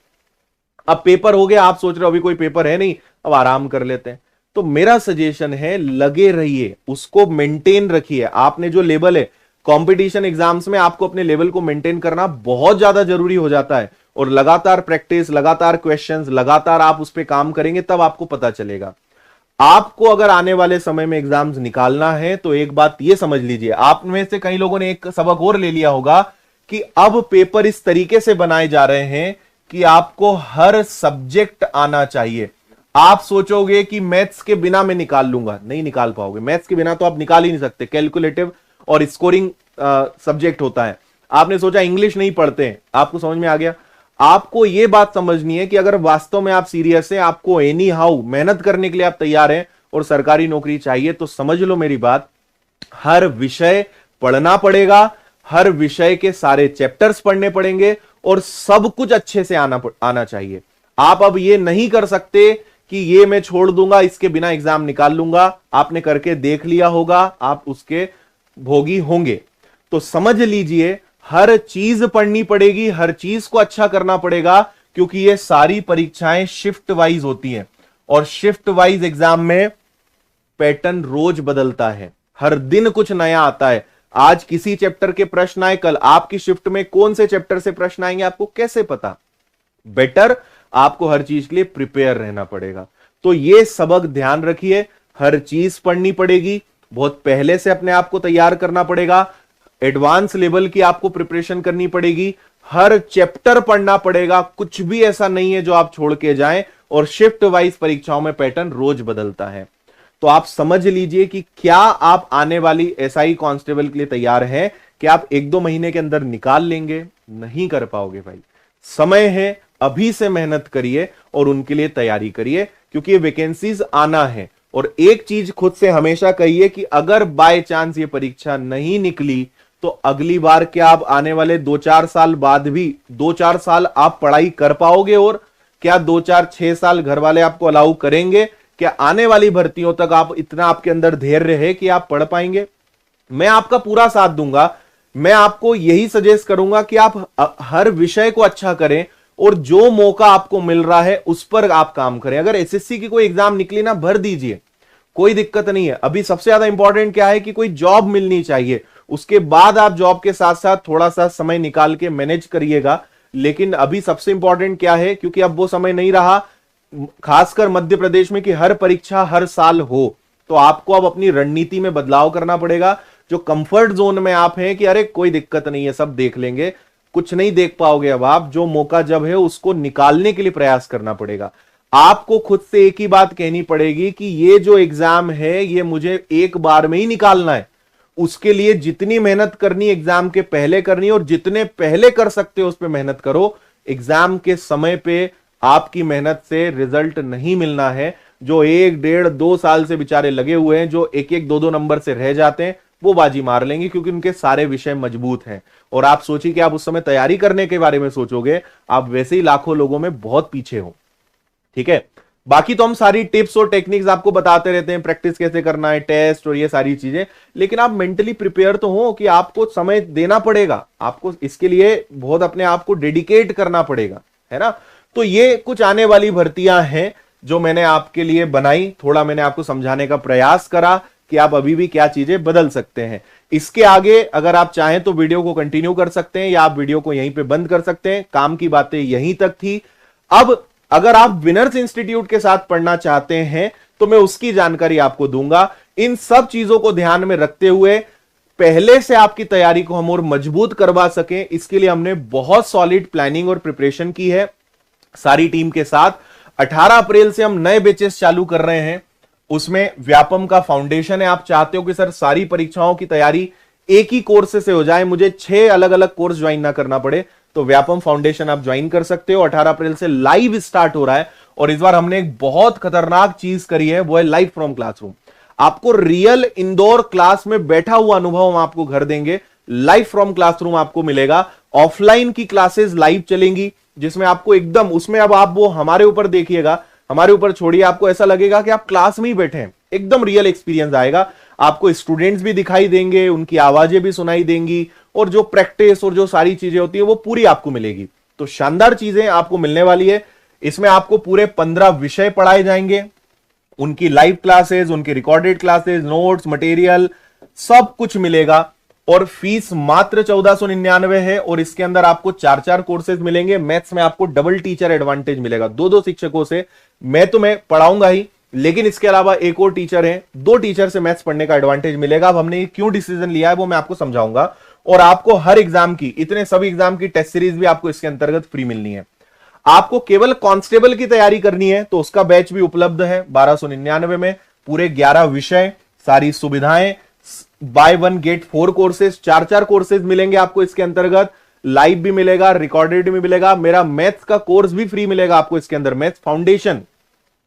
अब पेपर हो गया, आप सोच रहे हो अभी कोई पेपर है नहीं, अब आराम कर लेते हैं। तो मेरा सजेशन है, लगे रहिए, उसको मेंटेन रखिए। आपने जो लेवल है कंपटीशन एग्जाम्स में, आपको अपने लेवल को मेंटेन करना बहुत ज्यादा जरूरी हो जाता है, और लगातार प्रैक्टिस, लगातार क्वेश्चंस, लगातार आप उस पर काम करेंगे तब आपको पता चलेगा। आपको अगर आने वाले समय में एग्जाम्स निकालना है तो एक बात ये समझ लीजिए, आप में से कई लोगों ने एक सबक और ले लिया होगा कि अब पेपर इस तरीके से बनाए जा रहे हैं कि आपको हर सब्जेक्ट आना चाहिए। आप सोचोगे कि मैथ्स के बिना मैं निकाल लूंगा, नहीं निकाल पाओगे। मैथ्स के बिना तो आप निकाल ही नहीं सकते, कैलकुलेटिव और स्कोरिंग सब्जेक्ट होता है। आपने सोचा इंग्लिश नहीं पढ़ते हैं, आपको समझ में आ गया। आपको यह बात समझनी है कि अगर वास्तव में आप सीरियस हैं, आपको एनी हाउ मेहनत करने के लिए आप तैयार हैं और सरकारी नौकरी चाहिए, तो समझ लो मेरी बात, हर विषय पढ़ना पड़ेगा, हर विषय के सारे चैप्टर्स पढ़ने पड़ेंगे, और सब कुछ अच्छे से आना चाहिए। आप अब ये नहीं कर सकते कि ये मैं छोड़ दूंगा, इसके बिना एग्जाम निकाल लूंगा। आपने करके देख लिया होगा, आप उसके भोगी होंगे। तो समझ लीजिए, हर चीज पढ़नी पड़ेगी, हर चीज को अच्छा करना पड़ेगा, क्योंकि ये सारी परीक्षाएं शिफ्ट वाइज होती हैं, और शिफ्ट वाइज एग्जाम में पैटर्न रोज बदलता है, हर दिन कुछ नया आता है। आज किसी चैप्टर के प्रश्न आए, कल आपकी शिफ्ट में कौन से चैप्टर से प्रश्न आएंगे आपको कैसे पता। बेटर आपको हर चीज के लिए प्रिपेयर रहना पड़ेगा। तो ये सबक ध्यान रखिए, हर चीज पढ़नी पड़ेगी, बहुत पहले से अपने आप को तैयार करना पड़ेगा, एडवांस लेवल की आपको प्रिपरेशन करनी पड़ेगी, हर चैप्टर पढ़ना पड़ेगा, कुछ भी ऐसा नहीं है जो आप छोड़ के जाएं। और शिफ्ट वाइज परीक्षाओं में पैटर्न रोज बदलता है। तो आप समझ लीजिए कि क्या आप आने वाली एसआई कांस्टेबल के लिए तैयार हैं, कि आप 1-2 महीने के अंदर निकाल लेंगे? नहीं कर पाओगे भाई। समय है, अभी से मेहनत करिए और उनके लिए तैयारी करिए, क्योंकि ये वैकेंसीज आना है। और एक चीज खुद से हमेशा कहिए कि अगर बाय चांस ये परीक्षा नहीं निकली तो अगली बार क्या आप आने वाले 2-4 साल बाद भी 2-4 साल आप पढ़ाई कर पाओगे? और क्या 2-4-6 साल घर वाले आपको अलाउ करेंगे? क्या आने वाली भर्तियों तक आप इतना आपके अंदर धैर्य है कि आप पढ़ पाएंगे? मैं आपका पूरा साथ दूंगा। मैं आपको यही सजेस्ट करूंगा कि आप हर विषय को अच्छा करें और जो मौका आपको मिल रहा है उस पर आप काम करें। अगर एसएससी की कोई एग्जाम निकली ना, भर दीजिए, कोई दिक्कत नहीं है। अभी सबसे ज्यादा इंपॉर्टेंट क्या है कि कोई जॉब मिलनी चाहिए, उसके बाद आप जॉब के साथ साथ थोड़ा सा समय निकाल के मैनेज करिएगा। लेकिन अभी सबसे इंपॉर्टेंट क्या है, क्योंकि अब वो समय नहीं रहा, खासकर मध्य प्रदेश में, कि हर परीक्षा हर साल हो, तो आपको अब अपनी रणनीति में बदलाव करना पड़ेगा। जो कंफर्ट जोन में आप हैं कि अरे कोई दिक्कत नहीं है, सब देख लेंगे, कुछ नहीं देख पाओगे। अब आप जो मौका जब है उसको निकालने के लिए प्रयास करना पड़ेगा। आपको खुद से एक ही बात कहनी पड़ेगी कि ये जो एग्जाम है ये मुझे एक बार में ही निकालना है। उसके लिए जितनी मेहनत करनी एग्जाम के पहले करनी, और जितने पहले कर सकते हो उस पर मेहनत करो। एग्जाम के समय पे आपकी मेहनत से रिजल्ट नहीं मिलना है। जो 1-1.5-2 साल से बेचारे लगे हुए हैं, जो 1-1, 2-2 नंबर से रह जाते हैं, वो बाजी मार लेंगे, क्योंकि उनके सारे विषय मजबूत हैं। और आप सोचिए कि आप उस समय तैयारी करने के बारे में सोचोगे, आप वैसे ही लाखों लोगों में बहुत पीछे हो। ठीक है, बाकी तो हम सारी टिप्स और टेक्निक्स आपको बताते रहते हैं, प्रैक्टिस कैसे करना है, टेस्ट और ये सारी चीजें। लेकिन आप मेंटली प्रिपेयर तो हो कि आपको समय देना पड़ेगा, आपको इसके लिए बहुत अपने आप को डेडिकेट करना पड़ेगा, है ना। तो ये कुछ आने वाली भर्तियां हैं जो मैंने आपके लिए बनाई। थोड़ा मैंने आपको समझाने का प्रयास करा कि आप अभी भी क्या चीजें बदल सकते हैं। इसके आगे अगर आप चाहें तो वीडियो को कंटिन्यू कर सकते हैं, या आप वीडियो को यहीं पे बंद कर सकते हैं। काम की बातें यहीं तक थी। अब अगर आप विनर्स इंस्टीट्यूट के साथ पढ़ना चाहते हैं तो मैं उसकी जानकारी आपको दूंगा। इन सब चीजों को ध्यान में रखते हुए पहले से आपकी तैयारी को हम और मजबूत करवा सकें, इसके लिए हमने बहुत सॉलिड प्लानिंग और प्रिपरेशन की है सारी टीम के साथ। 18 अप्रैल से हम नए बैचेस चालू कर रहे हैं। उसमें व्यापम का फाउंडेशन है। आप चाहते हो कि सर सारी परीक्षाओं की तैयारी एक ही कोर्स से हो जाए, मुझे 6 अलग अलग कोर्स ज्वाइन ना करना पड़े, तो व्यापम फाउंडेशन आप ज्वाइन कर सकते हो। 18 अप्रैल से लाइव स्टार्ट हो रहा है। और इस बार हमने एक बहुत खतरनाक चीज करी है, वो है लाइव फ्रॉम क्लासरूम। आपको रियल इंदौर क्लास में बैठा हुआ अनुभव हम आपको घर देंगे। लाइव फ्रॉम क्लासरूम आपको मिलेगा। ऑफलाइन की क्लासेस लाइव चलेंगी, जिसमें आपको एकदम, उसमें अब आप वो हमारे ऊपर देखिएगा, हमारे ऊपर छोड़िए, आपको ऐसा लगेगा कि आप क्लास में ही बैठे हैं। एकदम रियल एक्सपीरियंस आएगा। आपको स्टूडेंट्स भी दिखाई देंगे, उनकी आवाजें भी सुनाई देंगी, और जो प्रैक्टिस और जो सारी चीजें होती है वो पूरी आपको मिलेगी। तो शानदार चीजें आपको मिलने वाली है। इसमें आपको पूरे 15 विषय पढ़ाए जाएंगे, उनकी लाइव क्लासेस, उनकी रिकॉर्डेड क्लासेस, नोट्स, मटेरियल, सब कुछ मिलेगा। और फीस मात्र 1499 है। और इसके अंदर आपको 4-4 कोर्सेज मिलेंगे। मैथ्स में आपको डबल टीचर एडवांटेज मिलेगा, 2-2 शिक्षकों से। मैं तुम्हें पढ़ाऊंगा ही, लेकिन इसके अलावा एक और टीचर है, 2 टीचर से मैथ्स पढ़ने का एडवांटेज मिलेगा। अब हमने क्यों डिसीजन लिया है वो मैं आपको समझाऊंगा। और आपको हर एग्जाम की, इतने सभी एग्जाम की टेस्ट सीरीज भी आपको इसके अंतर्गत फ्री मिलनी है। आपको केवल कांस्टेबल की तैयारी करनी है तो उसका बैच भी उपलब्ध है 1299 में। पूरे 11 विषय, सारी सुविधाएं, बाय 1 गेट 4 कोर्सेज, 4-4 कोर्सेज मिलेंगे आपको इसके अंतर्गत। लाइव भी मिलेगा, रिकॉर्डेड भी मिलेगा। मेरा मैथ्स का कोर्स भी फ्री मिलेगा आपको इसके अंदर। मैथ्स फाउंडेशन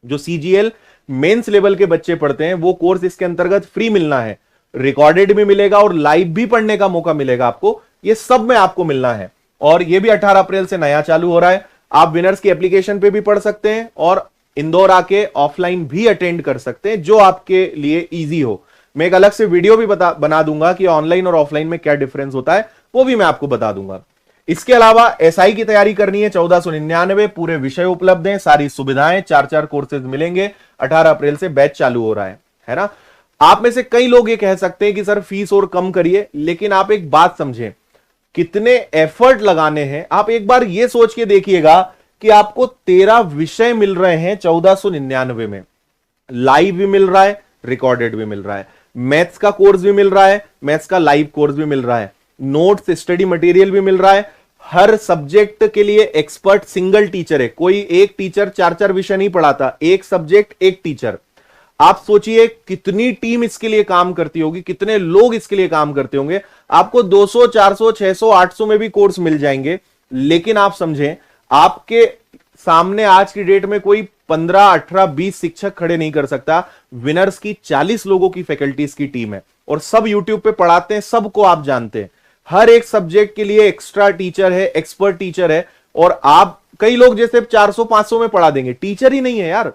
जो सीजीएल मेंस लेवल के बच्चे पढ़ते हैं वो कोर्स इसके अंतर्गत फ्री मिलना है। रिकॉर्डेड भी मिलेगा और लाइव भी पढ़ने का मौका मिलेगा आपको। ये सब में आपको मिलना है। और ये भी 18 अप्रैल से नया चालू हो रहा है। आप विनर्स की एप्लीकेशन पे भी पढ़ सकते हैं और इंदौर आके ऑफलाइन भी अटेंड कर सकते हैं, जो आपके लिए इजी हो। मैं एक अलग से वीडियो भी बना दूंगा कि ऑनलाइन और ऑफलाइन में क्या डिफरेंस होता है, वो भी मैं आपको बता दूंगा। इसके अलावा एसआई की तैयारी करनी है 1499, पूरे विषय उपलब्ध हैं, सारी सुविधाएं, 4-4 कोर्सेज मिलेंगे। 18 अप्रैल से बैच चालू हो रहा है ना। आप में से कई लोग ये कह सकते हैं कि सर फीस और कम करिए, लेकिन आप एक बात समझें, कितने एफर्ट लगाने हैं। आप एक बार ये सोच के देखिएगा कि आपको 13 विषय मिल रहे हैं 1499 में। लाइव भी मिल रहा है, रिकॉर्डेड भी मिल रहा है, मैथ्स का कोर्स भी मिल रहा है, मैथ्स का लाइव कोर्स भी मिल रहा है, नोट्स, स्टडी मटेरियल भी मिल रहा है। हर सब्जेक्ट के लिए एक्सपर्ट सिंगल टीचर है। कोई एक टीचर 4-4 विषय नहीं पढ़ाता, एक सब्जेक्ट एक टीचर। आप सोचिए कितनी टीम इसके लिए काम करती होगी, कितने लोग इसके लिए काम करते होंगे। आपको 200, 400, 600, 800 में भी कोर्स मिल जाएंगे। लेकिन आप समझें, आपके सामने आज की डेट में कोई 15, 18, 20 शिक्षक खड़े नहीं कर सकता। विनर्स की 40 लोगों की फैकल्टीज की टीम है और सब यूट्यूब पे पढ़ाते हैं, सबको आप जानते हैं। हर एक सब्जेक्ट के लिए एक्स्ट्रा टीचर है, एक्सपर्ट टीचर है। और आप, कई लोग जैसे 400, 500 में पढ़ा देंगे, टीचर ही नहीं है यार।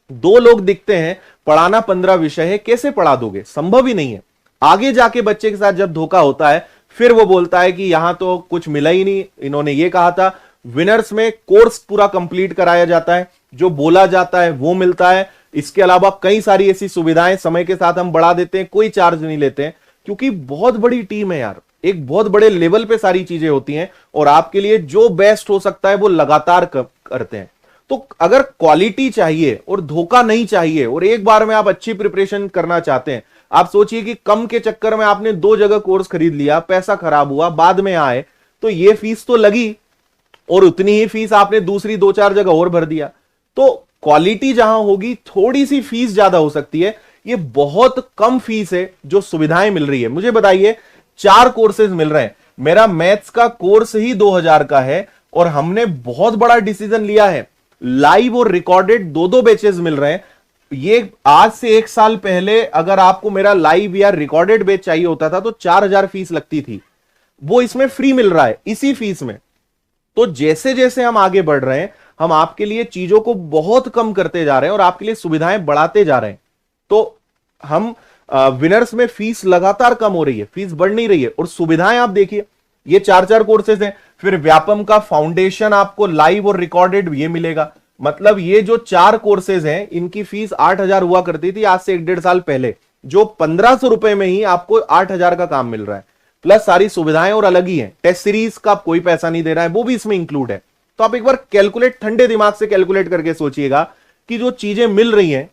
2 लोग दिखते हैं, पढ़ाना 15 विषय है, कैसे पढ़ा दोगे? संभव ही नहीं है। आगे जाके बच्चे के साथ जब धोखा होता है, फिर वो बोलता है कि यहां तो कुछ मिला ही नहीं, इन्होंने ये कहा था। विनर्स में कोर्स पूरा कंप्लीट कराया जाता है, जो बोला जाता है वो मिलता है। इसके अलावा कई सारी ऐसी सुविधाएं समय के साथ हम बढ़ा देते हैं, कोई चार्ज नहीं लेते हैं, क्योंकि बहुत बड़ी टीम है यार, एक बहुत बड़े लेवल पे सारी चीजें होती हैं और आपके लिए जो बेस्ट हो सकता है वो लगातार करते हैं। तो अगर क्वालिटी चाहिए और धोखा नहीं चाहिए और एक बार में आप अच्छी प्रिपरेशन करना चाहते हैं, आप सोचिए कि कम के चक्कर में आपने 2 जगह कोर्स खरीद लिया, पैसा खराब हुआ, बाद में आए तो ये फीस तो लगी और उतनी ही फीस आपने दूसरी 2-4 जगह और भर दिया। तो क्वालिटी जहां होगी, थोड़ी सी फीस ज्यादा हो सकती है। ये बहुत कम फीस है जो सुविधाएं मिल रही है। मुझे बताइए, 4 कोर्सेज मिल रहे हैं। मेरा मैथ्स का कोर्स ही 2000 का है और हमने बहुत बड़ा डिसीजन लिया है। लाइव और रिकॉर्डेड 2-2 बैचेस मिल रहे हैं। ये आज से 1 साल पहले अगर आपको मेरा लाइव या रिकॉर्डेड बैच चाहिए होता था तो 4000 फीस लगती थी, वो इसमें फ्री मिल रहा है इसी फीस में। तो जैसे जैसे हम आगे बढ़ रहे हैं, हम आपके लिए चीजों को बहुत कम करते जा रहे हैं और आपके लिए सुविधाएं बढ़ाते जा रहे हैं। तो हम विनर्स में फीस लगातार कम हो रही है, फीस बढ़ नहीं रही है। और सुविधाएं आप देखिए, ये 4-4 कोर्सेज हैं। फिर व्यापम का फाउंडेशन आपको लाइव और रिकॉर्डेड ये मिलेगा। मतलब ये जो 4 कोर्सेज हैं, इनकी फीस 8000 हुआ करती थी आज से 1-1.5 साल पहले, जो 1500 रुपए में ही आपको 8000 का काम मिल रहा है। प्लस सारी सुविधाएं और अलग ही है। टेस्ट सीरीज का कोई पैसा नहीं दे रहा है, वो भी इसमें इंक्लूड है। तो आप एक बार कैलकुलेट, ठंडे दिमाग से कैलकुलेट करके सोचिएगा कि जो चीजें मिल रही हैं,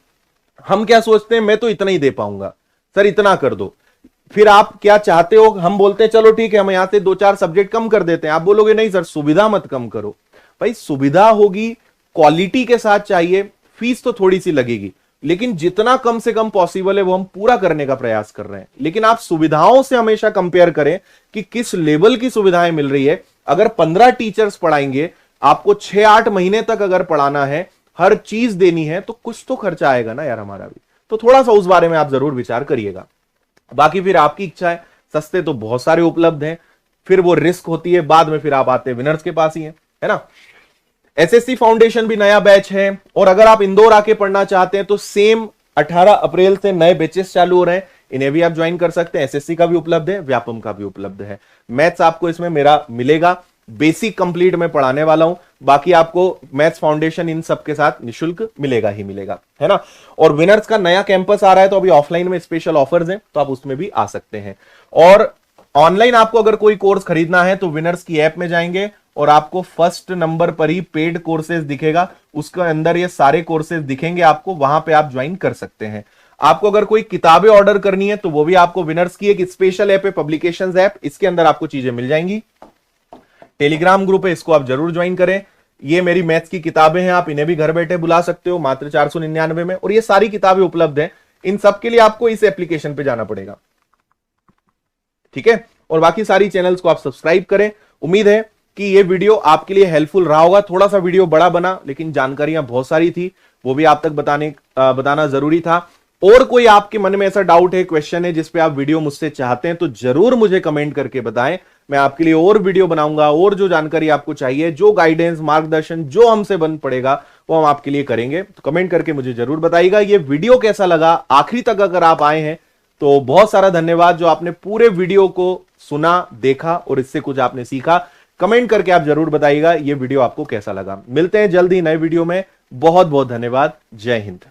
हम क्या सोचते हैं, मैं तो इतना ही दे पाऊंगा, सर इतना कर दो। फिर आप क्या चाहते हो, हम बोलते हैं चलो ठीक है, हम यहां से 2-4 सब्जेक्ट कम कर देते हैं। आप बोलोगे नहीं सर, सुविधा मत कम करो। भाई सुविधा होगी, क्वालिटी के साथ चाहिए, फीस तो थोड़ी सी लगेगी, लेकिन जितना कम से कम पॉसिबल है वो हम पूरा करने का प्रयास कर रहे हैं। लेकिन आप सुविधाओं से हमेशा कंपेयर करें कि किस लेवल की सुविधाएं मिल रही है। अगर 15 टीचर्स पढ़ाएंगे, आपको 6-8 महीने तक अगर पढ़ाना है, हर चीज देनी है, तो कुछ तो खर्चा आएगा ना यार हमारा भी। तो थोड़ा सा उस बारे में आप जरूर विचार करिएगा। बाकी फिर आपकी इच्छा है, सस्ते तो बहुत सारे उपलब्ध हैं, फिर वो रिस्क होती है, बाद में फिर आप आते हैं विनर्स के पास ही है ना। एसएससी फाउंडेशन भी नया बैच है और अगर आप इंदौर आके पढ़ना चाहते हैं तो सेम 18 अप्रैल से नए बैचेस चालू हो रहे हैं, इन्हें भी आप ज्वाइन कर सकते हैं। एसएससी का भी उपलब्ध है, व्यापम का भी उपलब्ध है। मैथ्स आपको इसमें मेरा मिलेगा, बेसिक कंप्लीट में पढ़ाने वाला हूं, बाकी आपको मैथ्स फाउंडेशन इन सब के साथ निशुल्क मिलेगा ही मिलेगा, है ना। और विनर्स का नया कैंपस आ रहा है, तो अभी ऑफलाइन में स्पेशल ऑफर्स हैं, तो आप उसमें भी आ सकते हैं। और ऑनलाइन आपको अगर कोई कोर्स खरीदना है तो विनर्स की ऐप में जाएंगे और आपको फर्स्ट नंबर पर ही पेड कोर्सेज दिखेगा, उसके अंदर ये सारे कोर्सेज दिखेंगे आपको, वहां पे आप ज्वाइन कर सकते हैं। आपको अगर कोई किताबें ऑर्डर करनी है तो वो भी आपको विनर्स की एक स्पेशल ऐप है, पब्लिकेशंस ऐप, इसके अंदर आपको चीजें मिल जाएंगी। टेलीग्राम ग्रुप है, इसको आप जरूर ज्वाइन करें। ये मेरी मैथ्स की किताबें हैं, आप इन्हें भी घर बैठे बुला सकते हो मात्र 499 में, और ये सारी किताबें उपलब्ध हैं। इन सब के लिए आपको इस एप्लीकेशन पे जाना पड़ेगा, ठीक है। और बाकी सारी चैनल्स को आप सब्सक्राइब करें। उम्मीद है कि ये वीडियो आपके लिए हेल्पफुल रहा होगा। थोड़ा सा वीडियो बड़ा बना, लेकिन जानकारियां बहुत सारी थी, वो भी आप तक बताना जरूरी था। और कोई आपके मन में ऐसा डाउट है, क्वेश्चन है, जिस पे आप वीडियो मुझसे चाहते हैं, तो जरूर मुझे कमेंट करके बताएं। मैं आपके लिए और वीडियो बनाऊंगा, और जो जानकारी आपको चाहिए, जो गाइडेंस, मार्गदर्शन जो हमसे बन पड़ेगा, वो हम आपके लिए करेंगे। तो कमेंट करके मुझे जरूर बताइएगा ये वीडियो कैसा लगा। आखिरी तक अगर आप आए हैं तो बहुत सारा धन्यवाद, जो आपने पूरे वीडियो को सुना, देखा और इससे कुछ आपने सीखा। कमेंट करके आप जरूर बताइएगा ये वीडियो आपको कैसा लगा। मिलते हैं जल्दी नए वीडियो में। बहुत बहुत धन्यवाद। जय हिंद।